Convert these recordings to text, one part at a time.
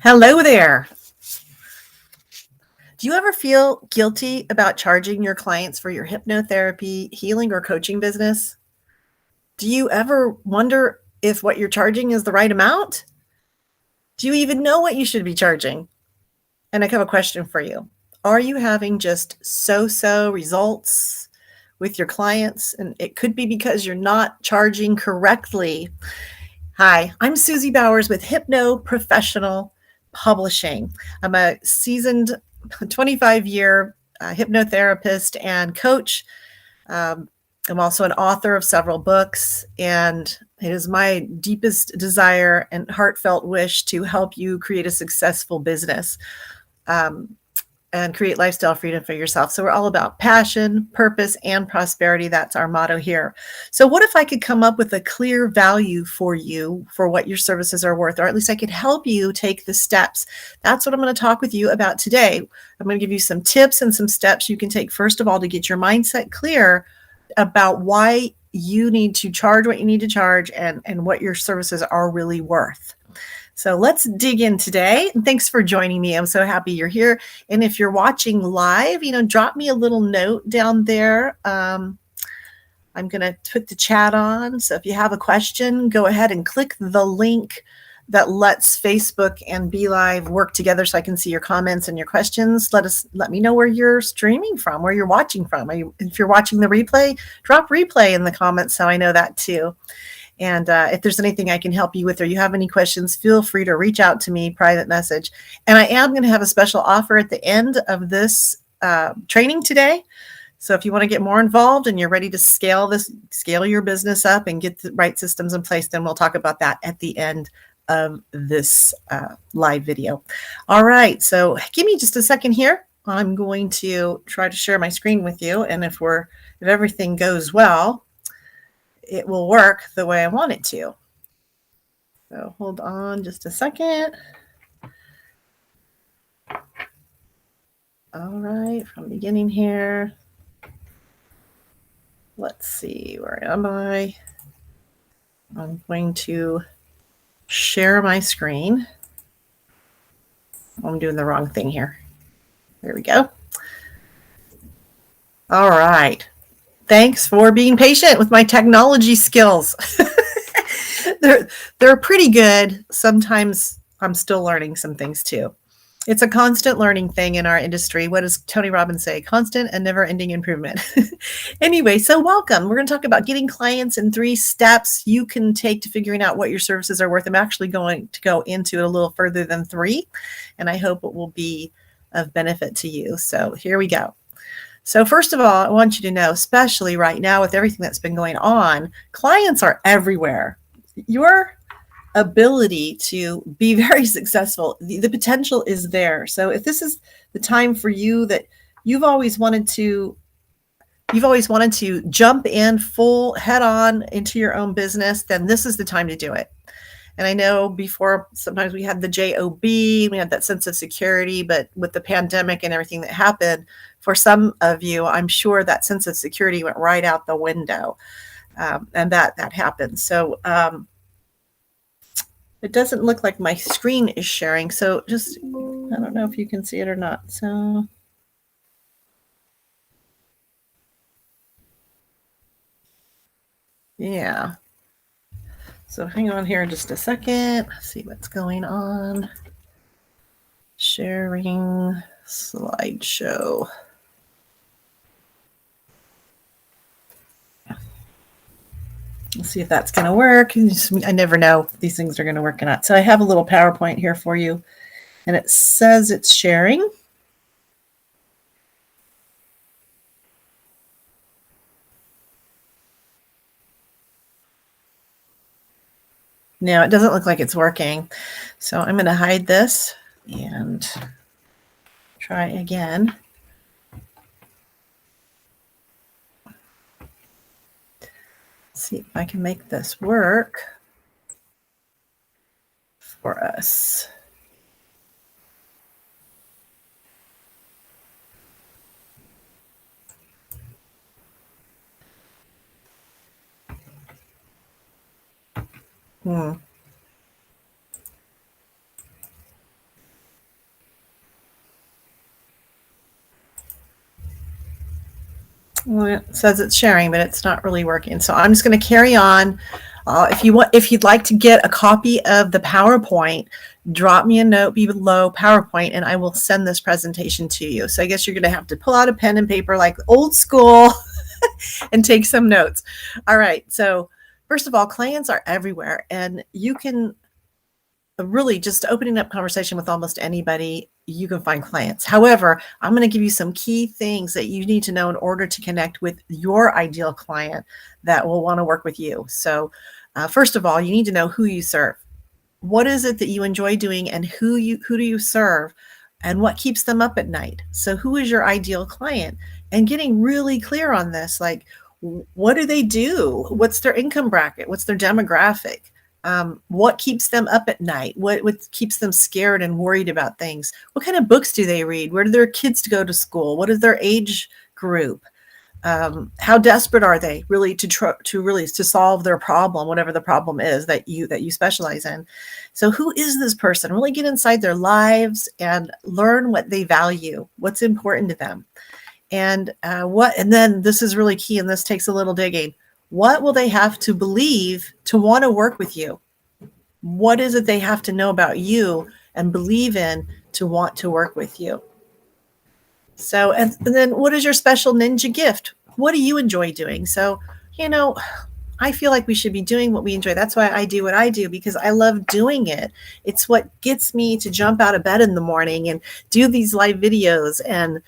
Hello there. Do you ever feel guilty about charging your clients for your hypnotherapy, healing, or coaching business? Do you ever wonder if what you're charging is the right amount? Do you even know what you should be charging? And I have a question for you. Are you having just so results with your clients? And it could be because you're not charging correctly. Hi, I'm Susie Bowers with Hypno Publishing. I'm a seasoned 25-year hypnotherapist and coach. Um, I'm also an author of several books, and it is my deepest desire and heartfelt wish to help you create a successful business. And create lifestyle freedom for yourself. So we're all about passion, purpose, and prosperity. That's our motto here. So what if I could come up with a clear value for you for what your services are worth, or at least I could help you take the steps? That's what I'm going to talk with you about today. I'm going to give you some tips and some steps you can take, first of all, to get your mindset clear about why you need to charge what you need to charge and what your services are really worth. So let's dig in today. And thanks for joining me. I'm so happy you're here. And if you're watching live, drop me a little note down there. I'm going to put the chat on. So if you have a question, go ahead and click the link that lets Facebook and BeLive work together so I can see your comments and your questions. Let me know where you're streaming from, where you're watching from. If you're watching the replay, drop replay in the comments so I know that too. And if there's anything I can help you with or you have any questions, feel free to reach out to me, private message. And I am going to have a special offer at the end of this training today. So if you want to get more involved and you're ready to scale your business up and get the right systems in place, then we'll talk about that at the end of this live video. All right. So give me just a second here. I'm going to try to share my screen with you. And if everything goes well, it will work the way I want it to. So hold on just a second. All right, from the beginning here. Let's see, where am I? I'm going to share my screen. I'm doing the wrong thing here. There we go. All right. Thanks for being patient with my technology skills. They're pretty good. Sometimes I'm still learning some things too. It's a constant learning thing in our industry. What does Tony Robbins say? Constant and never-ending improvement. Anyway, so welcome. We're going to talk about getting clients in 3 steps you can take to figuring out what your services are worth. I'm actually going to go into it a little further than 3, and I hope it will be of benefit to you. So here we go. So first of all, I want you to know, especially right now with everything that's been going on, clients are everywhere. Your ability to be very successful, the potential is there. So if this is the time for you that you've always wanted to jump in full head on into your own business, then this is the time to do it. And I know before, sometimes we had the JOB, we had that sense of security, but with the pandemic and everything that happened, for some of you, I'm sure that sense of security went right out the window. And that happened. So it doesn't look like my screen is sharing. So just, I don't know if you can see it or not. So yeah. So hang on here just a second. See what's going on. Sharing slideshow. Let's see if that's going to work. I never know if these things are going to work or not. So I have a little PowerPoint here for you, and it says it's sharing. No, it doesn't look like it's working. So I'm going to hide this and try again. See if I can make this work for us. Well, it says it's sharing, but it's not really working. So I'm just going to carry on. If you'd like to get a copy of the PowerPoint, drop me a note below PowerPoint, and I will send this presentation to you. So I guess you're going to have to pull out a pen and paper like old school and take some notes. All right. So first of all, clients are everywhere, and you can really just opening up conversation with almost anybody, you can find clients. However, I'm going to give you some key things that you need to know in order to connect with your ideal client that will want to work with you. So, first of all, you need to know who you serve. What is it that you enjoy doing, and who do you serve, and what keeps them up at night? So, who is your ideal client? And getting really clear on this, like, what do they do? What's their income bracket? What's their demographic? What keeps them up at night? What keeps them scared and worried about things? What kind of books do they read? Where do their kids go to school? What is their age group? How desperate are they really to solve their problem, whatever the problem is that you specialize in? So who is this person? Really get inside their lives and learn what they value, what's important to them, and then this is really key, and this takes a little digging. What will they have to believe to want to work with you? What is it they have to know about you and believe in to want to work with you? So, and then what is your special ninja gift? What do you enjoy doing? So, I feel like we should be doing what we enjoy. That's why I do what I do, because I love doing it. It's what gets me to jump out of bed in the morning and do these live videos and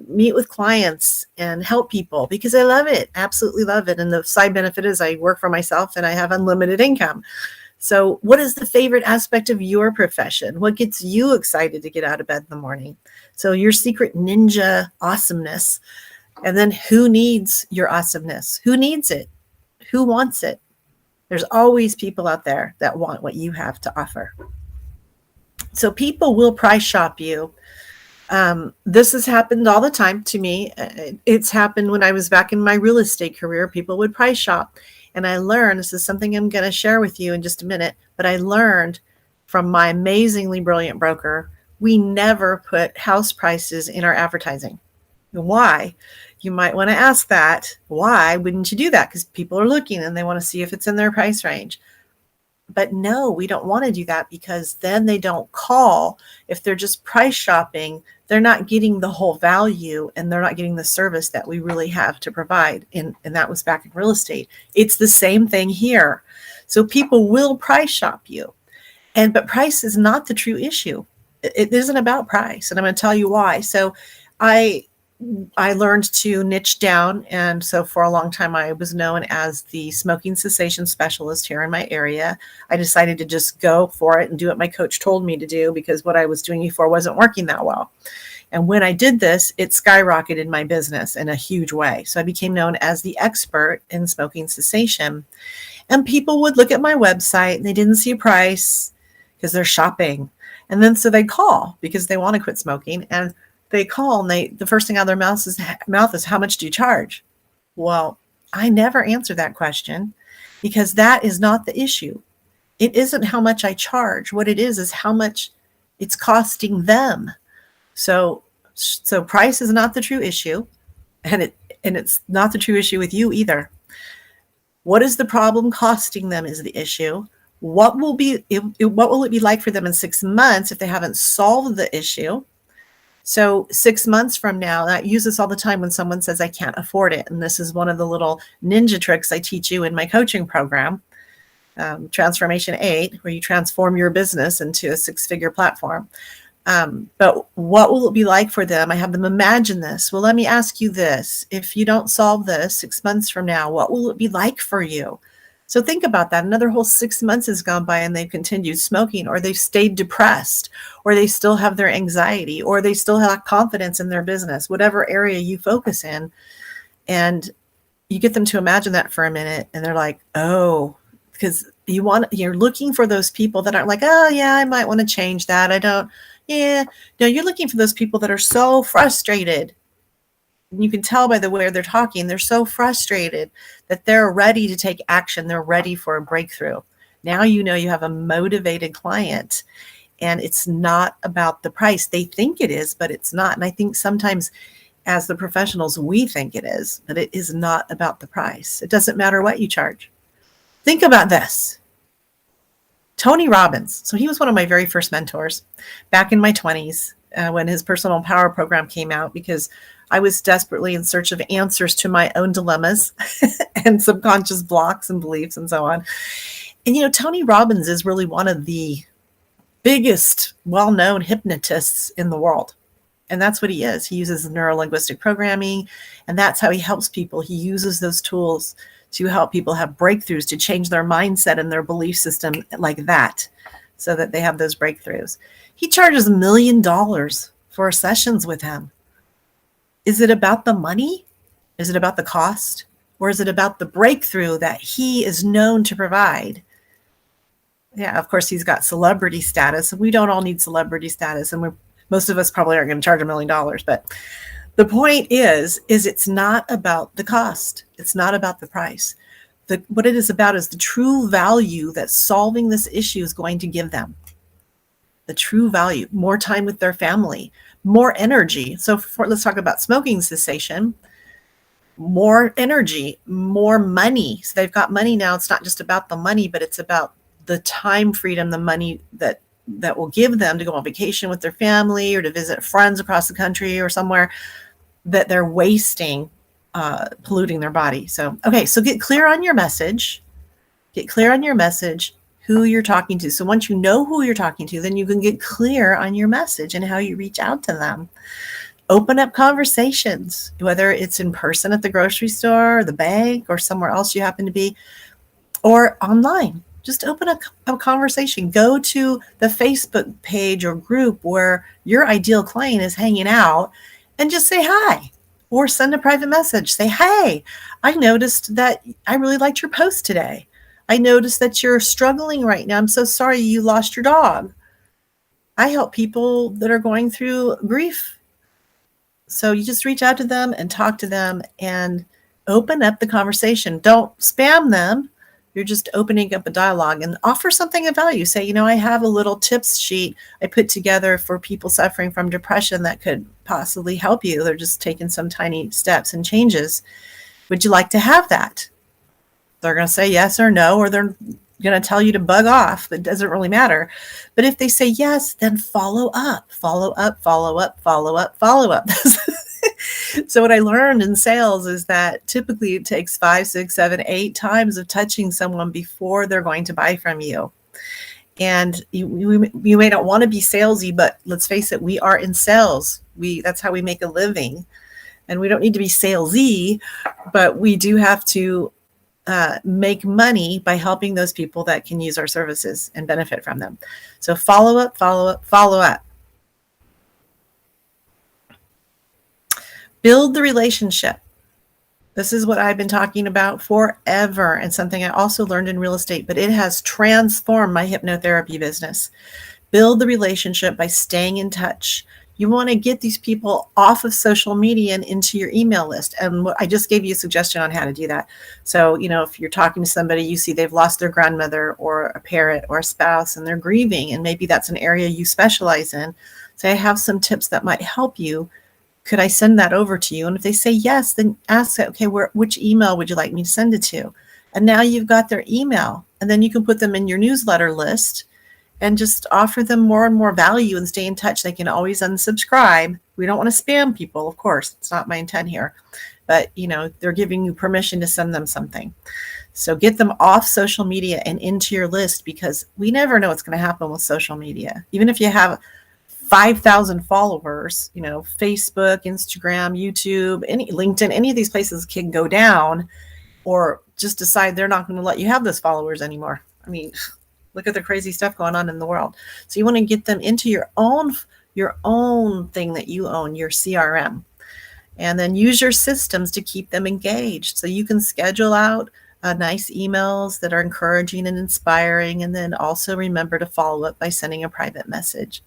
meet with clients and help people, because I love it, absolutely love it. And the side benefit is I work for myself and I have unlimited income. So what is the favorite aspect of your profession? What gets you excited to get out of bed in the morning? So your secret ninja awesomeness. And then who needs your awesomeness? Who needs it? Who wants it? There's always people out there that want what you have to offer. So people will price shop you. This has happened all the time to me. It's happened when I was back in my real estate career. People would price shop. And I learned, this is something I'm going to share with you in just a minute, but I learned from my amazingly brilliant broker, we never put house prices in our advertising. Why? You might want to ask that. Why wouldn't you do that? Because people are looking and they want to see if it's in their price range. But no, we don't want to do that, because then they don't call. If they're just price shopping, they're not getting the whole value, and they're not getting the service that we really have to provide. And that was back in real estate. It's the same thing here. So people will price shop you. But price is not the true issue. It isn't about price. And I'm going to tell you why. So I learned to niche down. And so for a long time, I was known as the smoking cessation specialist here in my area. I decided to just go for it and do what my coach told me to do, because what I was doing before wasn't working that well. And when I did this, it skyrocketed my business in a huge way. So I became known as the expert in smoking cessation. And people would look at my website and they didn't see a price because they're shopping. And then so they call because they want to quit smoking, and they call and the first thing out of their mouth is, how much do you charge? Well, I never answer that question, because that is not the issue. It isn't how much I charge. What it is how much it's costing them. So price is not the true issue, and it's not the true issue with you either. What is the problem costing them is the issue. What will it be like for them in 6 months if they haven't solved the issue? So 6 months from now, I use this all the time when someone says, I can't afford it. And this is one of the little ninja tricks I teach you in my coaching program, Transformation 8, where you transform your business into a 6-figure platform. But what will it be like for them? I have them imagine this. Well, let me ask you this. If you don't solve this 6 months from now, what will it be like for you? So think about that. Another whole 6 months has gone by and they've continued smoking, or they've stayed depressed, or they still have their anxiety, or they still have confidence in their business, whatever area you focus in. And you get them to imagine that for a minute, and they're like, oh, because you're looking for those people that aren't like, oh yeah, I might want to change that. No, you're looking for those people that are so frustrated. You can tell by the way they're talking, they're so frustrated that they're ready to take action. They're ready for a breakthrough. Now you know you have a motivated client, and it's not about the price. They think it is, but it's not. And I think sometimes as the professionals we think it is, but it is not about the price. It doesn't matter what you charge. Think about this. Tony Robbins. So he was one of my very first mentors back in my 20s when his personal power program came out, because I was desperately in search of answers to my own dilemmas and subconscious blocks and beliefs and so on. And, Tony Robbins is really one of the biggest well-known hypnotists in the world. And that's what he is. He uses neuro-linguistic programming, and that's how he helps people. He uses those tools to help people have breakthroughs, to change their mindset and their belief system like that, so that they have those breakthroughs. He charges $1 million for sessions with him. Is it about the money? Is it about the cost? Or is it about the breakthrough that he is known to provide? Yeah, of course, he's got celebrity status. We don't all need celebrity status, and most of us probably aren't going to charge $1 million. But the point is it's not about the cost. It's not about the price. What it is about is the true value that solving this issue is going to give them. The true value, more time with their family, more energy. So let's talk about smoking cessation. More energy, more money. So they've got money now. It's not just about the money, but it's about the time freedom, the money that will give them to go on vacation with their family or to visit friends across the country or somewhere that they're wasting, polluting their body. So get clear on your message. Get clear on your message, who you're talking to. So once you know who you're talking to, then you can get clear on your message and how you reach out to them. Open up conversations, whether it's in person at the grocery store or the bank or somewhere else you happen to be, or online. Just open a conversation. Go to the Facebook page or group where your ideal client is hanging out and just say hi, or send a private message. Say, hey, I noticed that I really liked your post today. I noticed that you're struggling right now. I'm so sorry you lost your dog. I help people that are going through grief. So you just reach out to them and talk to them and open up the conversation. Don't spam them. You're just opening up a dialogue and offer something of value. Say, I have a little tips sheet I put together for people suffering from depression that could possibly help you. They're just taking some tiny steps and changes. Would you like to have that? They're going to say yes or no, or they're going to tell you to bug off. It doesn't really matter. But if they say yes, then follow up, follow up, follow up, follow up, follow up. So what I learned in sales is that typically it takes 5, 6, 7, 8 times of touching someone before they're going to buy from you. And you may not want to be salesy, but let's face it, we are in sales. That's how we make a living. And we don't need to be salesy, but we do have to make money by helping those people that can use our services and benefit from them. So follow up, follow up, follow up. Build the relationship. This is what I've been talking about forever, and something I also learned in real estate, but it has transformed my hypnotherapy business. Build the relationship by staying in touch. You want to get these people off of social media and into your email list. And I just gave you a suggestion on how to do that. So, if you're talking to somebody, you see they've lost their grandmother or a parent or a spouse and they're grieving, and maybe that's an area you specialize in. Say, I have some tips that might help you. Could I send that over to you? And if they say yes, then ask, okay, which email would you like me to send it to? And now you've got their email, and then you can put them in your newsletter list and just offer them more and more value and stay in touch. They can always unsubscribe. We don't want to spam people, of course. It's not my intent here. But, they're giving you permission to send them something. So get them off social media and into your list, because we never know what's going to happen with social media. Even if you have 5,000 followers, Facebook, Instagram, YouTube, LinkedIn, any of these places can go down, or just decide they're not going to let you have those followers anymore. I mean, look at the crazy stuff going on in the world. So you want to get them into your own thing that you own, your CRM, and then use your systems to keep them engaged. So you can schedule out nice emails that are encouraging and inspiring, and then also remember to follow up by sending a private message.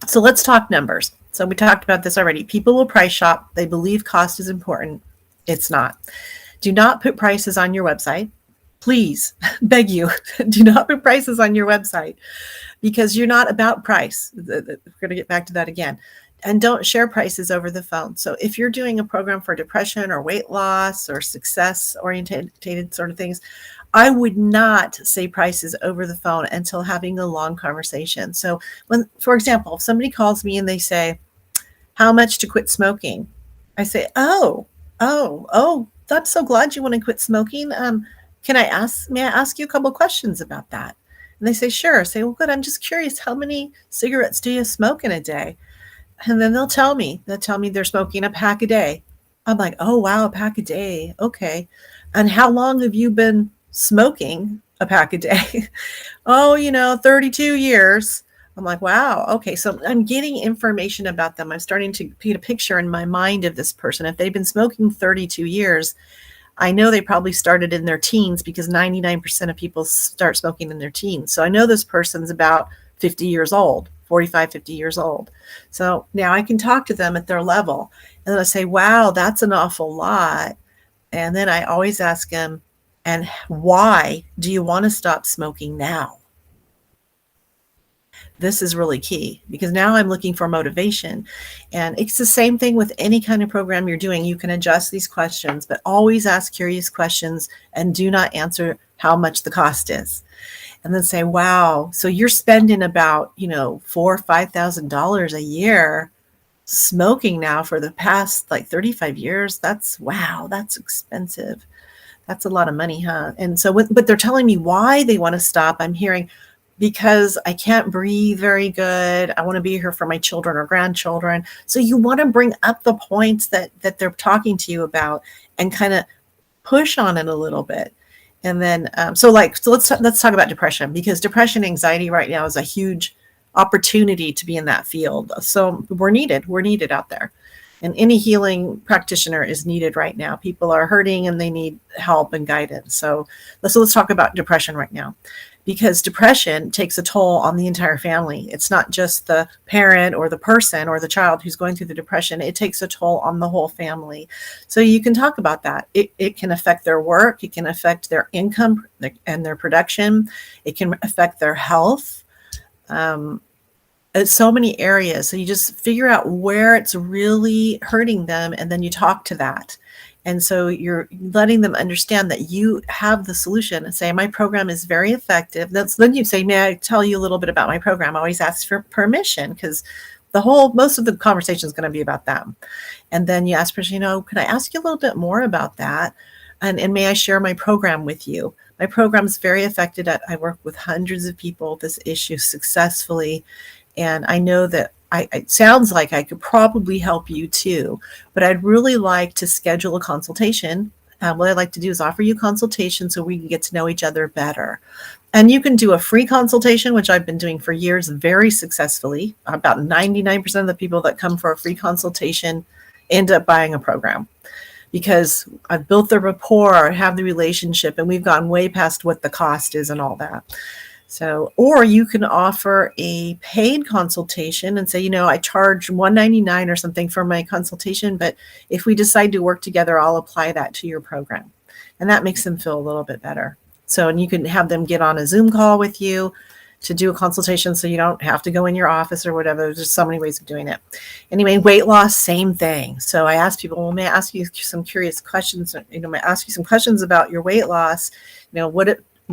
So let's talk numbers. So we talked about this already. People will price shop. They believe cost is important. It's not. Do not put prices on your website. Please, beg you, do not put prices on your website, because you're not about price. We're going to get back to that again. And don't share prices over the phone. So if you're doing a program for depression or weight loss or success oriented sort of things, I would not say prices over the phone until having a long conversation. So when, for example, if somebody calls me and they say, how much to quit smoking? I say, oh, I'm so glad you want to quit smoking. May I ask you a couple questions about that? And they say, sure. I say, well, good. I'm just curious, how many cigarettes do you smoke in a day? And then they'll tell me they're smoking a pack a day. I'm like, oh, wow, a pack a day. Okay. And how long have you been smoking a pack a day? Oh, 32 years. I'm like, wow. Okay. So I'm getting information about them. I'm starting to paint a picture in my mind of this person. If they've been smoking 32 years, I know they probably started in their teens because 99% of people start smoking in their teens. So I know this person's about 50 years old, 45, 50 years old. So now I can talk to them at their level. And then I say, wow, that's an awful lot. And then I always ask them, and why do you want to stop smoking now? This is really key because now I'm looking for motivation. And it's the same thing with any kind of program you're doing. You can adjust these questions, but always ask curious questions and do not answer how much the cost is. And then say, wow, so you're spending about, $4,000 or $5,000 a year smoking now for the past like 35 years. That's expensive. That's a lot of money, huh? And so, but they're telling me why they want to stop. I'm hearing, because I can't breathe very good. I want to be here for my children or grandchildren. So you want to bring up the points that they're talking to you about and kind of push on it a little bit. And then, so let's talk about depression, because depression, anxiety right now is a huge opportunity to be in that field. So we're needed out there. And any healing practitioner is needed right now. People are hurting and they need help and guidance. So let's talk about depression right now, because depression takes a toll on the entire family. It's not just the parent or the person or the child who's going through the depression. It takes a toll on the whole family. So you can talk about that. It can affect their work. It can affect their income and their production. It can affect their health. So many areas. So you just figure out where it's really hurting them, and then you talk to that. And so you're letting them understand that you have the solution and say, my program is very effective. Then you say, may I tell you a little bit about my program? I always ask for permission, because most of the conversation is going to be about them. And then you ask permission, could I ask you a little bit more about that? And may I share my program with you? My program is very effective. I work with hundreds of people with this issue successfully. And I know that it sounds like I could probably help you too, but I'd really like to schedule a consultation. What I'd like to do is offer you a consultation so we can get to know each other better. And you can do a free consultation, which I've been doing for years very successfully. About 99% of the people that come for a free consultation end up buying a program, because I've built the rapport, have the relationship, and we've gone way past what the cost is and all that. So, or you can offer a paid consultation and say, I charge $199 or something for my consultation, but if we decide to work together, I'll apply that to your program. And that makes them feel a little bit better. So, and you can have them get on a Zoom call with you to do a consultation, so you don't have to go in your office or whatever. There's just so many ways of doing it. Anyway, weight loss, same thing. So I ask people, well, may I ask you some curious questions? May I ask you some questions about your weight loss? What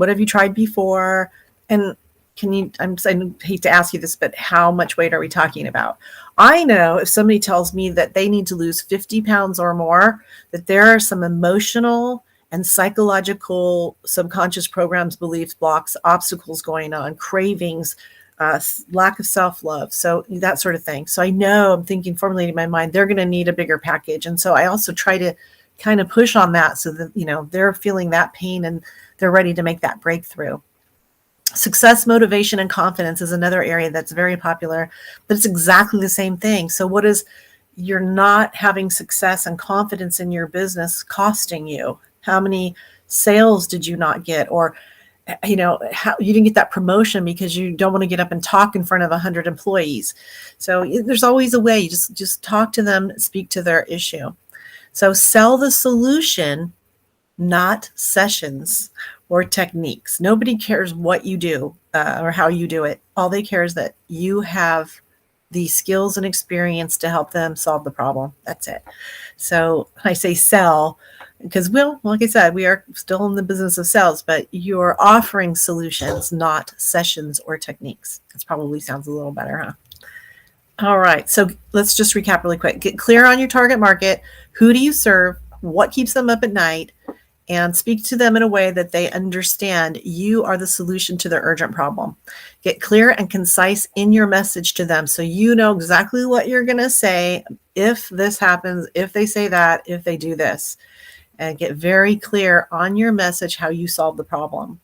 have you tried before? And I hate to ask you this, but how much weight are we talking about? I know if somebody tells me that they need to lose 50 pounds or more, that there are some emotional and psychological subconscious programs, beliefs, blocks, obstacles going on, cravings, lack of self-love. So that sort of thing. So I know, I'm formulating in my mind, they're going to need a bigger package. And so I also try to kind of push on that so that, they're feeling that pain and they're ready to make that breakthrough. Success, motivation, and confidence is another area that's very popular, but it's exactly the same thing. So what is you're not having success and confidence in your business costing you? How many sales did you not get? Or, how you didn't get that promotion because you don't want to get up and talk in front of 100 employees. So there's always a way. You just talk to them, speak to their issue. So sell the solution, not sessions or techniques. Nobody cares what you do or how you do it. All they care is that you have the skills and experience to help them solve the problem. That's it. So I say sell because, well, like I said, we are still in the business of sales, but you're offering solutions, not sessions or techniques. That probably sounds a little better, huh? All right. So let's just recap really quick. Get clear on your target market. Who do you serve? What keeps them up at night? And speak to them in a way that they understand you are the solution to their urgent problem. Get clear and concise in your message to them so you know exactly what you're going to say if this happens, if they say that, if they do this. And get very clear on your message how you solve the problem.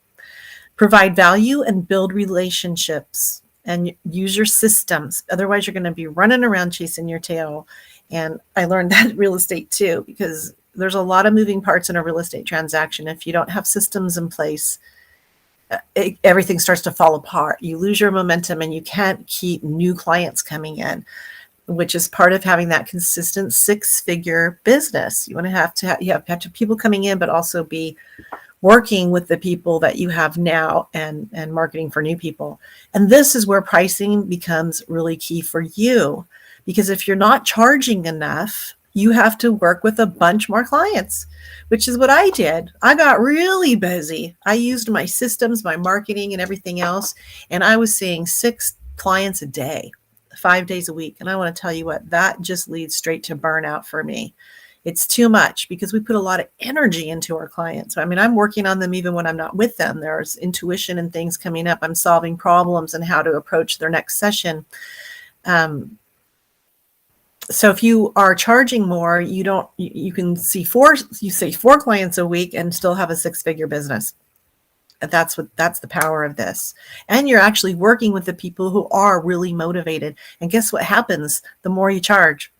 Provide value and build relationships and use your systems. Otherwise, you're going to be running around chasing your tail. And I learned that in real estate too, because there's a lot of moving parts in a real estate transaction. If you don't have systems in place, everything starts to fall apart. You lose your momentum and you can't keep new clients coming in, which is part of having that consistent 6-figure business. You want to you have to have people coming in, but also be working with the people that you have now and marketing for new people. And this is where pricing becomes really key for you, because if you're not charging enough, you have to work with a bunch more clients, which is what I did. I got really busy. I used my systems, my marketing and everything else. And I was seeing 6 clients a day, 5 days a week. And I want to tell you what, that just leads straight to burnout for me. It's too much because we put a lot of energy into our clients. I mean, I'm working on them even when I'm not with them. There's intuition and things coming up. I'm solving problems and how to approach their next session. So if you are charging more, you can see 4 clients a week and still have a 6-figure business. That's the power of this. And you're actually working with the people who are really motivated. And guess what happens? The more you charge,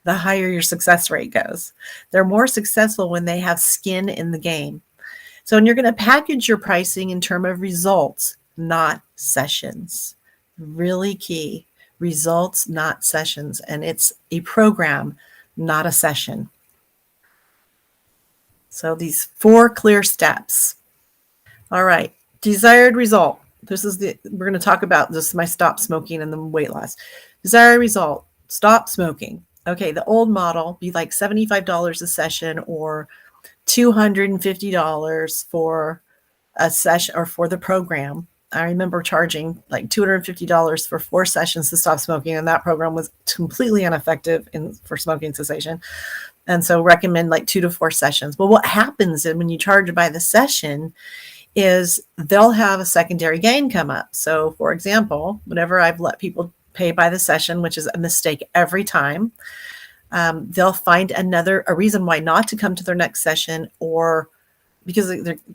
the higher your success rate goes. They're more successful when they have skin in the game. So, and you're going to package your pricing in terms of results, not sessions. Really key. Results, not sessions. And it's a program, not a session. So these 4 clear steps. All right. Desired result. We're going to talk about this, my stop smoking and the weight loss. Desired result, stop smoking. Okay, the old model be like $75 a session or $250 for a session or for the program. I remember charging like $250 for 4 sessions to stop smoking, and that program was completely ineffective for smoking cessation. And so recommend like 2 to 4 sessions. But what happens when you charge by the session is they'll have a secondary gain come up. So for example, whenever I've let people pay by the session, which is a mistake every time, they'll find a reason why not to come to their next session, or because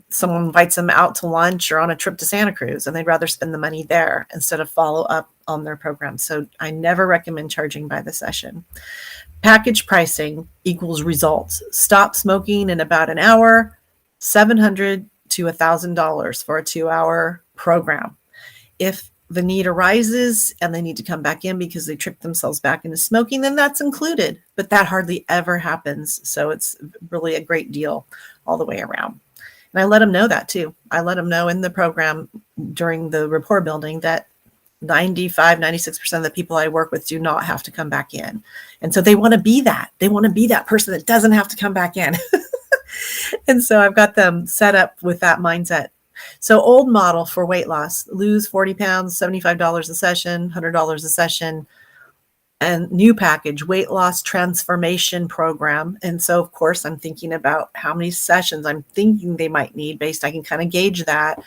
someone invites them out to lunch or on a trip to Santa Cruz and they'd rather spend the money there instead of follow up on their program. So I never recommend charging by the session. Package pricing equals results. Stop smoking in about an hour, $700 to $1,000 for a 2-hour program. If the need arises and they need to come back in because they tricked themselves back into smoking, then that's included, but that hardly ever happens. So it's really a great deal all the way around. And I let them know that too. I let them know in the program during the rapport building that 96% of the people I work with do not have to come back in. And so they want to be that. They want to be that person that doesn't have to come back in. And so I've got them set up with that mindset. So old model for weight loss, lose 40 pounds, $75 a session, $100 a session. And new package, weight loss transformation program. And so, of course, I'm thinking about how many sessions I'm thinking they might need I can kind of gauge that.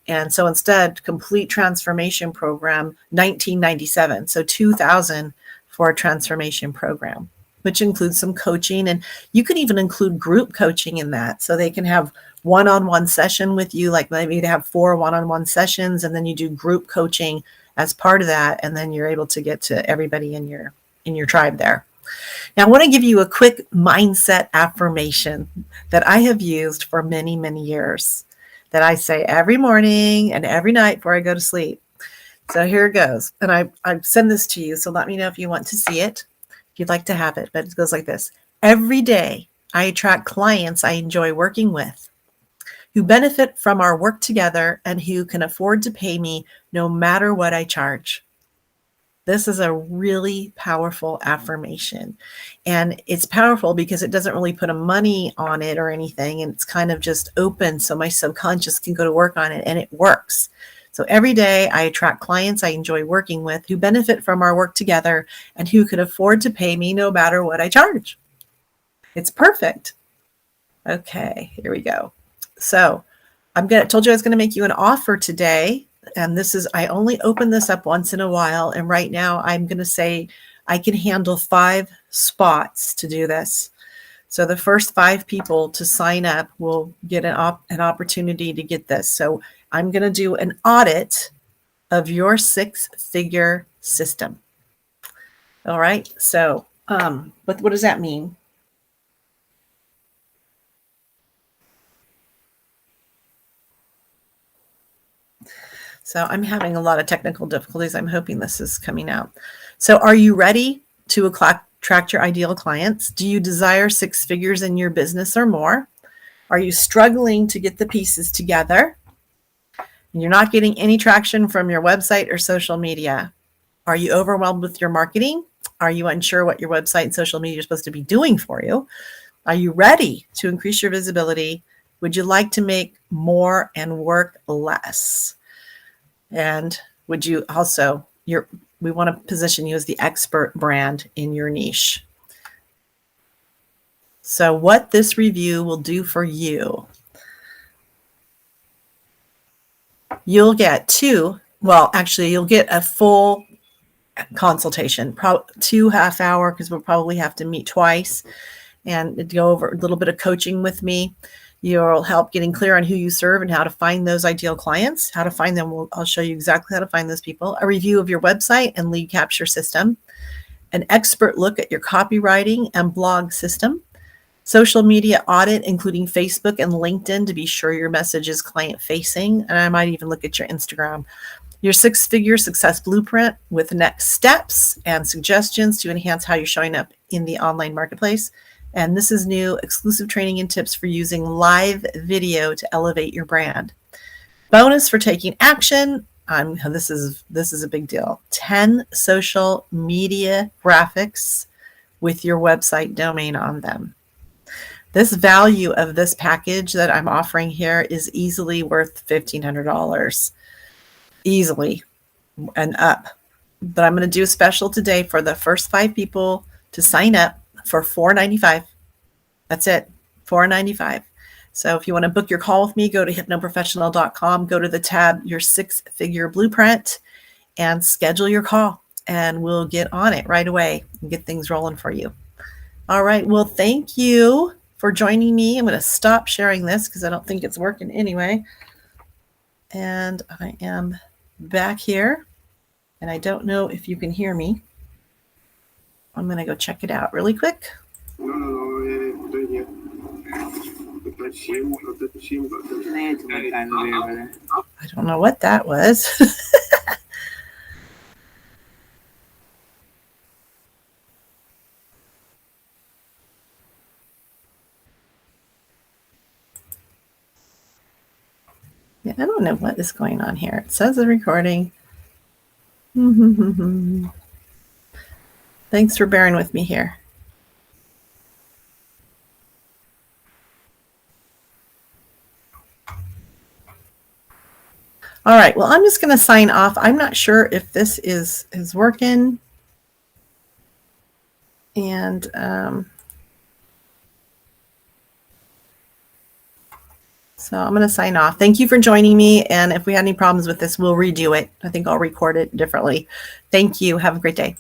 And so instead, complete transformation program, $19.97. So $2,000 for a transformation program, which includes some coaching. And you can even include group coaching in that. So they can have one-on-one session with you, like maybe they have 4 one-on-one sessions, and then you do group coaching as part of that. And then you're able to get to everybody in your tribe there. Now, I want to give you a quick mindset affirmation that I have used for many, many years, that I say every morning and every night before I go to sleep. So here it goes. And I send this to you. So let me know if you want to see it, if you'd like to have it. But it goes like this. Every day I attract clients I enjoy working with, who benefit from our work together and who can afford to pay me no matter what I charge. This is a really powerful affirmation. And it's powerful because it doesn't really put a money on it or anything. And it's kind of just open so my subconscious can go to work on it, and it works. So every day I attract clients I enjoy working with who benefit from our work together and who can afford to pay me no matter what I charge. It's perfect. Okay, here we go. So told you I was going to make you an offer today. And I only open this up once in a while. And right now I'm going to say I can handle 5 spots to do this. So the first 5 people to sign up will get an opportunity to get this. So I'm going to do an audit of your 6-figure system. All right. So what does that mean? So I'm having a lot of technical difficulties. I'm hoping this is coming out. So are you ready to attract your ideal clients? Do you desire 6 figures in your business or more? Are you struggling to get the pieces together? And you're not getting any traction from your website or social media? Are you overwhelmed with your marketing? Are you unsure what your website and social media are supposed to be doing for you? Are you ready to increase your visibility? Would you like to make more and work less? And would you also, we want to position you as the expert brand in your niche. So what this review will do for you, you'll get you'll get a full consultation, 2 half-hour, because we'll probably have to meet twice and go over a little bit of coaching with me. You'll help getting clear on who you serve and how to find those ideal clients, how to find them. I'll show you exactly how to find those people. A review of your website and lead capture system, an expert look at your copywriting and blog system, social media audit, including Facebook and LinkedIn to be sure your message is client facing. And I might even look at your Instagram. Your 6-figure success blueprint with next steps and suggestions to enhance how you're showing up in the online marketplace. And this is new, exclusive training and tips for using live video to elevate your brand. Bonus for taking action. This is a big deal. 10 social media graphics with your website domain on them. This value of this package that I'm offering here is easily worth $1,500. Easily and up. But I'm going to do a special today for the first 5 people to sign up for $495. That's it, $495. So if you want to book your call with me, go to HypnoProfessional.com, go to the tab, your 6-figure blueprint, and schedule your call. And we'll get on it right away and get things rolling for you. All right. Well, thank you for joining me. I'm going to stop sharing this because I don't think it's working anyway. And I am back here. And I don't know if you can hear me. I'm going to go check it out really quick. I don't know what that was. Yeah, I don't know what is going on here. It says the recording. Thanks for bearing with me here. All right, well, I'm just going to sign off. I'm not sure if this is working. And so I'm going to sign off. Thank you for joining me. And if we had any problems with this, we'll redo it. I think I'll record it differently. Thank you. Have a great day.